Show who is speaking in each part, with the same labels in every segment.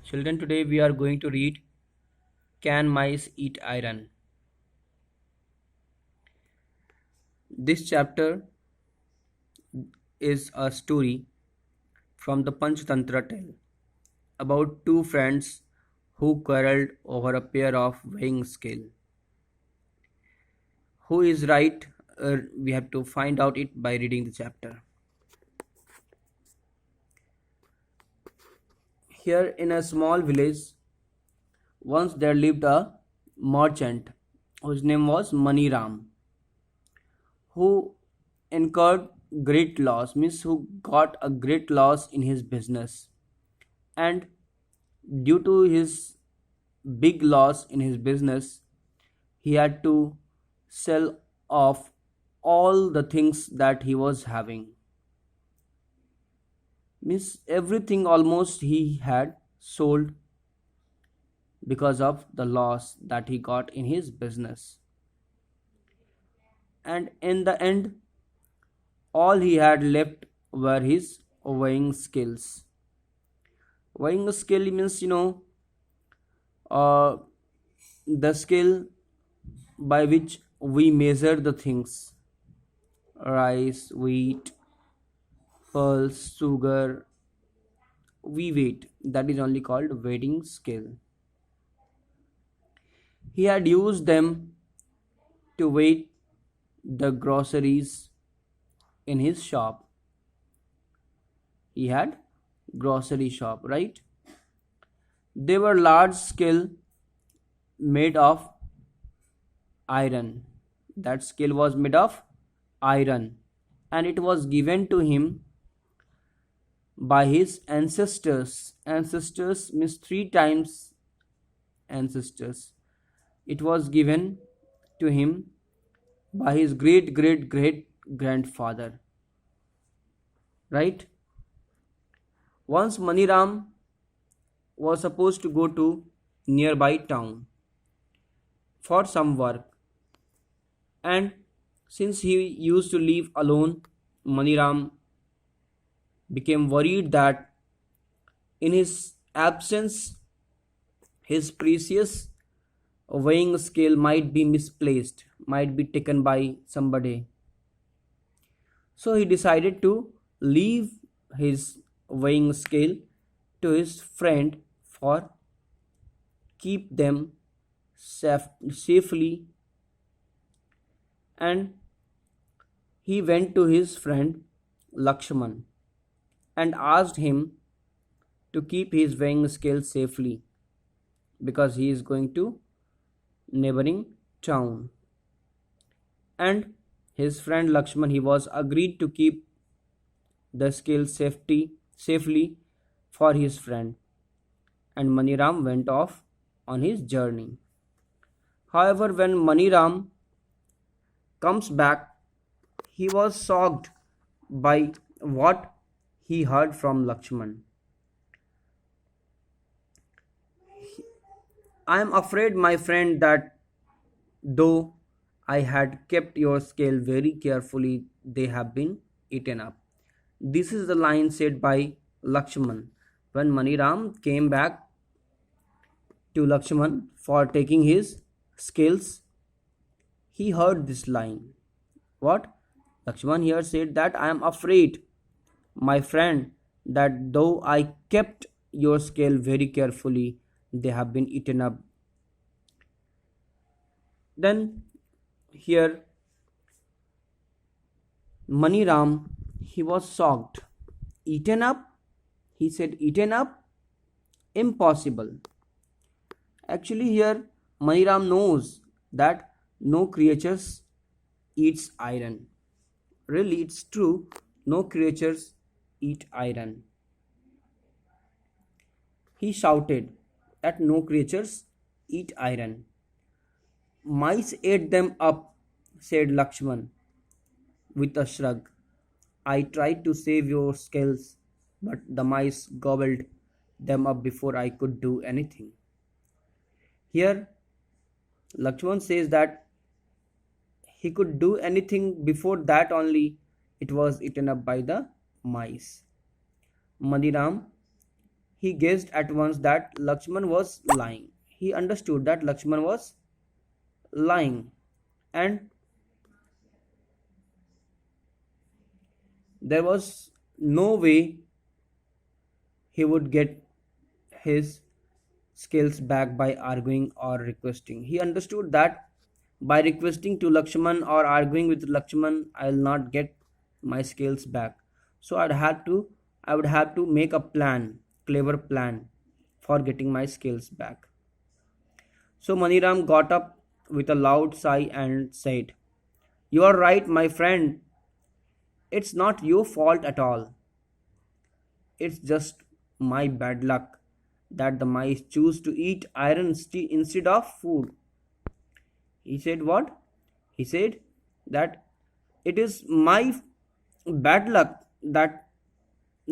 Speaker 1: Children, today we are going to read Can Mice Eat Iron? This chapter is a story from the Panchatantra tale about two friends who quarreled over a pair of weighing scale. Who is right? We have to find out it by reading the chapter. Here in a small village, once there lived a merchant whose name was Maniram, who incurred great loss, means who got a great loss in his business. And due to his big loss in his business, he had to sell off all the things that he was having. Means everything almost he had sold because of the loss that he got in his business. And in the end, all he had left were his weighing skills. Weighing skill means, uh, the skill by which we measure the things: rice, wheat, pulse, sugar. We weight, that is only called weighing scale. He had used them to weigh the groceries in his shop. He had grocery shop, right? They were large scale made of iron. That scale was made of iron, and it was given to him by his ancestors. Ancestors means three times ancestors. It was given to him by his great great great grandfather, right? Once Maniram was supposed to go to nearby town for some work, and since he used to live alone, Maniram became worried that in his absence his precious weighing scale might be misplaced, might be taken by somebody. So he decided to leave his weighing scale to his friend for keep them safely. And he went to his friend Lakshman and asked him to keep his weighing scale safely because he is going to neighboring town. And his friend Lakshman, he was agreed to keep the scale safely for his friend, and Maniram went off on his journey. However, when Maniram comes back, he was shocked by what he heard from Lakshman. I am afraid, my friend, that though I had kept your scale very carefully, they have been eaten up. This is the line said by Lakshman. When Maniram came back to Lakshman for taking his scales, he heard this line. What? Lakshman here said that I am afraid, my friend, that though I kept your scale very carefully, they have been eaten up. Then here Maniram, he was shocked. Eaten up? He said, eaten up? Impossible. Actually, here Maniram knows that no creatures eats iron. Really, it's true. No creatures eat iron. He shouted that no creatures eat iron. Mice ate them up, said Lakshman with a shrug. I tried to save your scales, but the mice gobbled them up before I could do anything. Here, Lakshman says that he could do anything before that only it was eaten up by the mice. Maniram, he guessed at once that Lakshman was lying. He understood that Lakshman was lying, and there was no way he would get his skills back by arguing or requesting. He understood that by requesting to Lakshman or arguing with Lakshman, I'll not get my skills back. So I would have to make a plan, clever plan for getting my skills back. So Maniram got up with a loud sigh and said, "You are right, my friend. It's not your fault at all. It's just my bad luck that the mice choose to eat iron instead of food." He said, "What?" He said that it is my bad luck that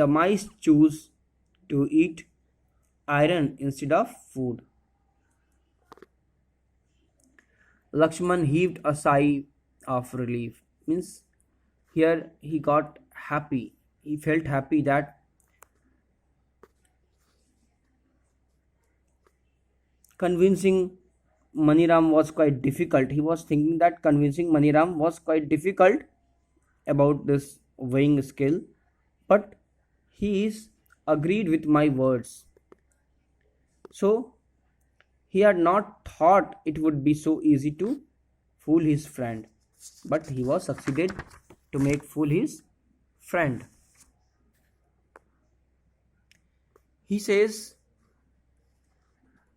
Speaker 1: the mice choose to eat iron instead of food. Lakshman heaved a sigh of relief. Means here he got happy. He felt happy that convincing Maniram was quite difficult. He was thinking that convincing Maniram was quite difficult about this weighing skill, but he is agreed with my words. So he had not thought it would be so easy to fool his friend, but he was succeeded to make fool his friend. He says,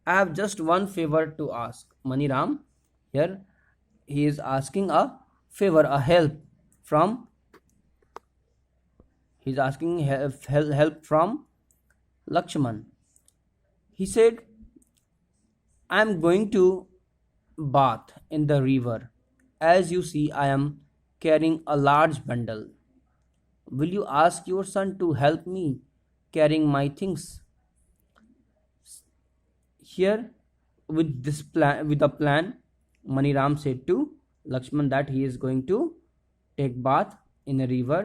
Speaker 1: "I have just one favor to ask." Maniram, here he is asking a favor, a help from, he is asking help from Lakshman. He said, "I am going to bath in the river. As you see, I am carrying a large bundle. Will you ask your son to help me carrying my things?" Here, with a plan, Maniram said to Lakshman that he is going to take bath in a river,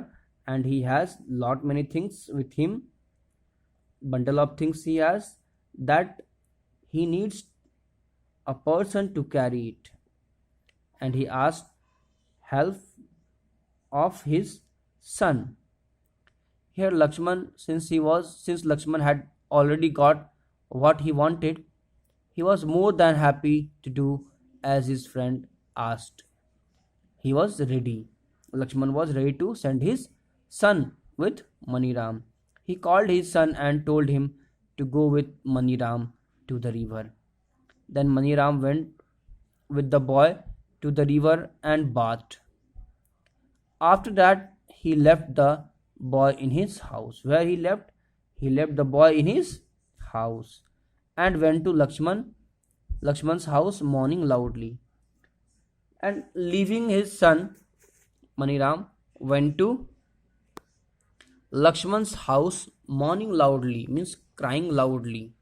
Speaker 1: and he has lot many things with him, bundle of things he has, that he needs a person to carry it, and he asked help of his son. Here Lakshman, since Lakshman had already got what he wanted, he was more than happy to do as his friend asked. He was ready. Lakshman was ready to send his son with Maniram. He called his son and told him to go with Maniram to the river. Then Maniram went with the boy to the river and bathed. After that, he left the boy in his house. Where he left? He left the boy in his house and went to Lakshman's house mourning loudly. And leaving his son, Maniram went to Lakshman's house mourning loudly, means crying loudly.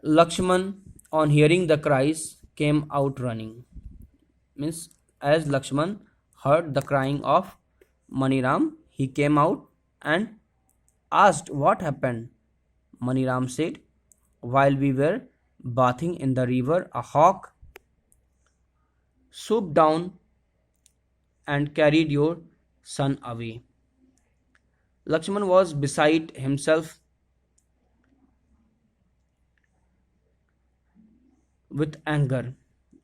Speaker 1: Lakshman, on hearing the cries, came out running. Means as Lakshman heard the crying of Maniram, he came out and asked what happened. Maniram said, "While we were bathing in the river, a hawk swooped down and carried your son away." Lakshman was beside himself with anger.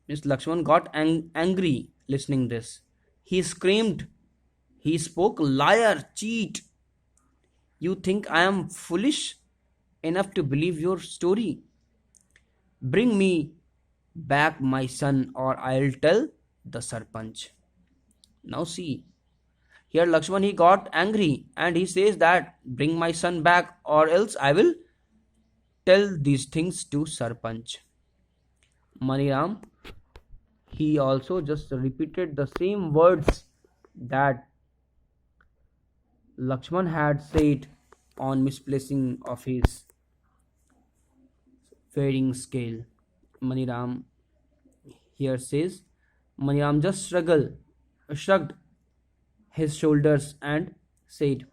Speaker 1: Means Lakshman got angry listening this. He screamed. He spoke, "Liar, cheat! You think I am foolish enough to believe your story? Bring me back my son or I'll tell the Sarpanch." Now see, here Lakshman he got angry and he says that bring my son back or else I will tell these things to Sarpanch. Maniram, he also just repeated the same words that Lakshman had said on misplacing of his weighing scale. Maniram here says, Maniram just shrugged his shoulders and said,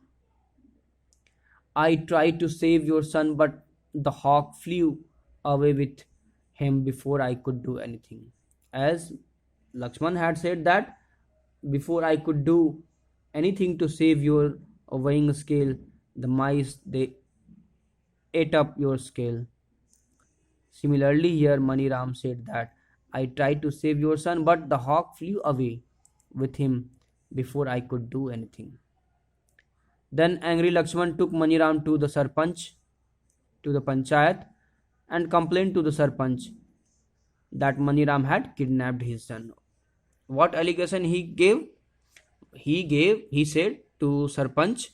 Speaker 1: I tried to save your son, but the hawk flew away with him before I could do anything. As Lakshman had said that before I could do anything to save your weighing scale, the mice they ate up your scale. Similarly, here Maniram said that I tried to save your son, but the hawk flew away with him before I could do anything. Then angry Lakshman took Maniram to the Sarpanch, to the Panchayat, and complained to the Sarpanch that Maniram had kidnapped his son. What allegation he gave? He said to Sarpanch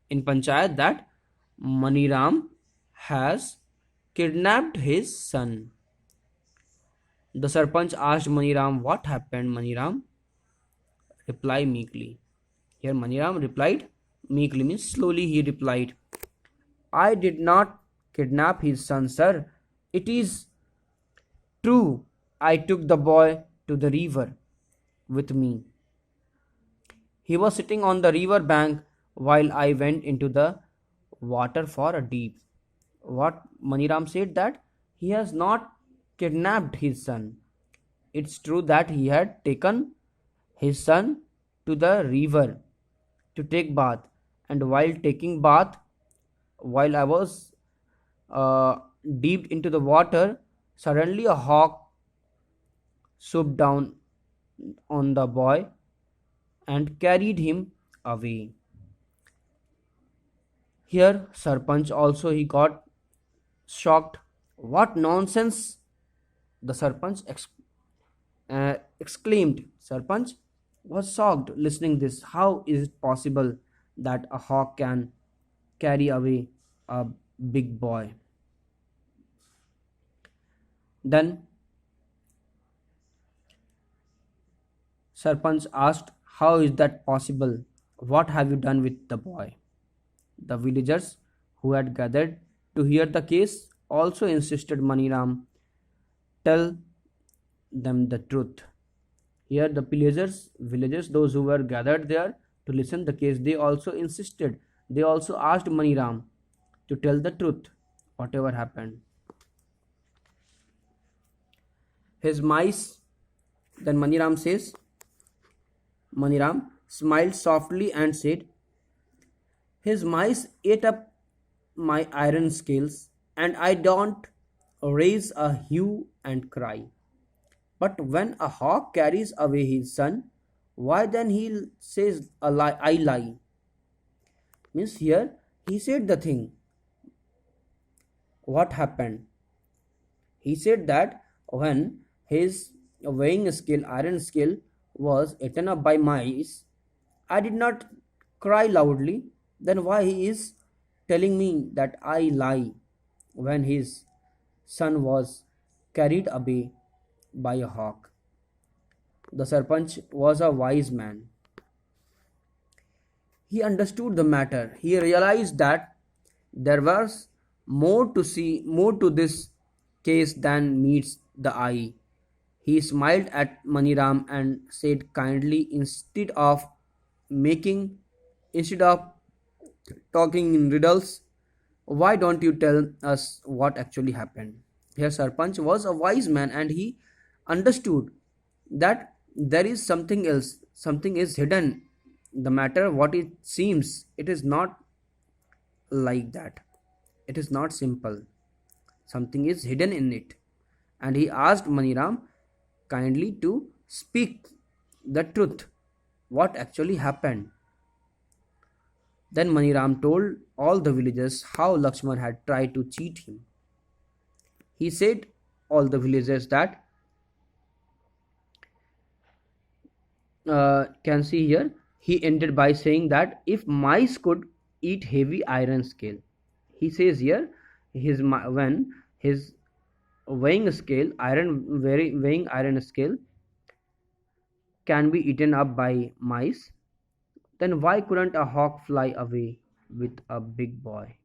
Speaker 1: in Panchayat that Maniram has kidnapped his son. The Sarpanch asked Maniram what happened. Maniram replied meekly. Here Maniram replied meekly means slowly he replied, I did not kidnap his son, sir. It is true. I took the boy to the river with me. He was sitting on the river bank while I went into the water for a dip. What Maniram said that he has not kidnapped his son. It's true that he had taken his son to the river to take bath, and while taking bath, while I was deep into the water, suddenly a hawk swooped down on the boy and carried him away. Here, Sarpanch also he got shocked. What nonsense! The Sarpanch exclaimed. Sarpanch was shocked listening this. How is it possible that a hawk can carry away a big boy? Then Sarpanch asked, how is that possible? What have you done with the boy? The villagers who had gathered to hear the case also insisted Maniram tell them the truth. Here the villagers, those who were gathered there to listen the case, they also insisted. They also asked Maniram to tell the truth, whatever happened. His mice, then Maniram smiled softly and said, his mice ate up my iron scales, and I don't raise a hue and cry. But when a hawk carries away his son, why then he says a lie, I lie? Means here he said the thing. What happened? He said that when his weighing scale, iron scale, was eaten up by mice, I did not cry loudly. Then why he is telling me that I lie when his son was carried away by a hawk? The Sarpanch was a wise man. He understood the matter. He realized that there was more to this case than meets the eye. He smiled at Maniram and said kindly, making instead of talking in riddles, why don't you tell us what actually happened? Here Sarpanch was a wise man and he understood that there is something else, something is hidden. The matter what it seems, it is not like that. It is not simple. Something is hidden in it. And he asked Maniram kindly to speak the truth, what actually happened. Then Maniram told all the villagers how Lakshman had tried to cheat him. He said all the villagers that can see here, he ended by saying that if mice could eat heavy iron scale, he says here when his weighing iron scale can be eaten up by mice, then why couldn't a hawk fly away with a big boy?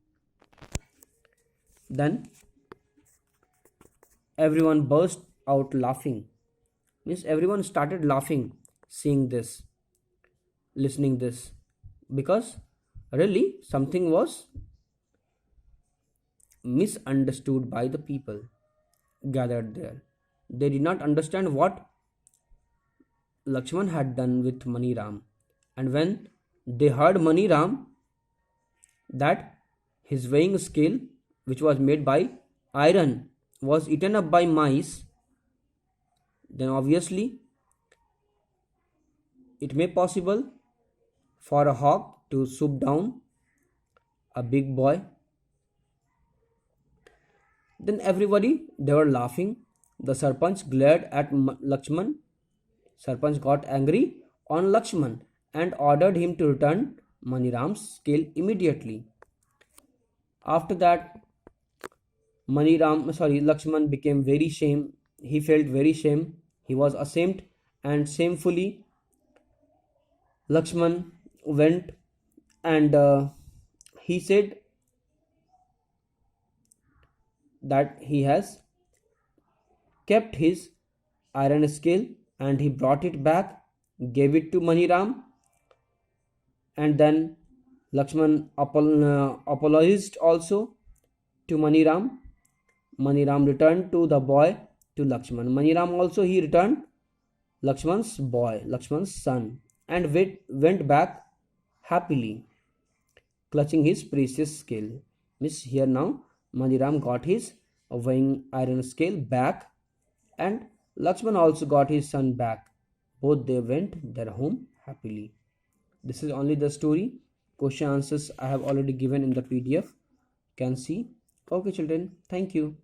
Speaker 1: Then everyone burst out laughing. Means everyone started laughing seeing this, listening this, because really something was misunderstood by the people gathered there. They did not understand what Lakshman had done with Maniram. And when they heard Maniram that his weighing scale, which was made by iron, was eaten up by mice, then obviously it may possible for a hawk to swoop down a big boy. Then everybody, they were laughing. The Sarpanch glared at Lakshman. Sarpanch got angry on Lakshman and ordered him to return Maniram's scale immediately. After that, Lakshman became very shame. He felt very shame. He was ashamed, and shamefully Lakshman went and he said that he has kept his iron scale, and he brought it back, gave it to Maniram, and then Lakshman apologized also to Maniram. Maniram returned to the boy to Lakshman. Maniram also he returned Lakshman's son, and went back happily, clutching his precious scale. Miss here now Maniram got his weighing iron scale back, and Lakshman also got his son back. Both they went their home happily. This is only the story. Question answers I have already given in the PDF. Can see. Okay children, thank you.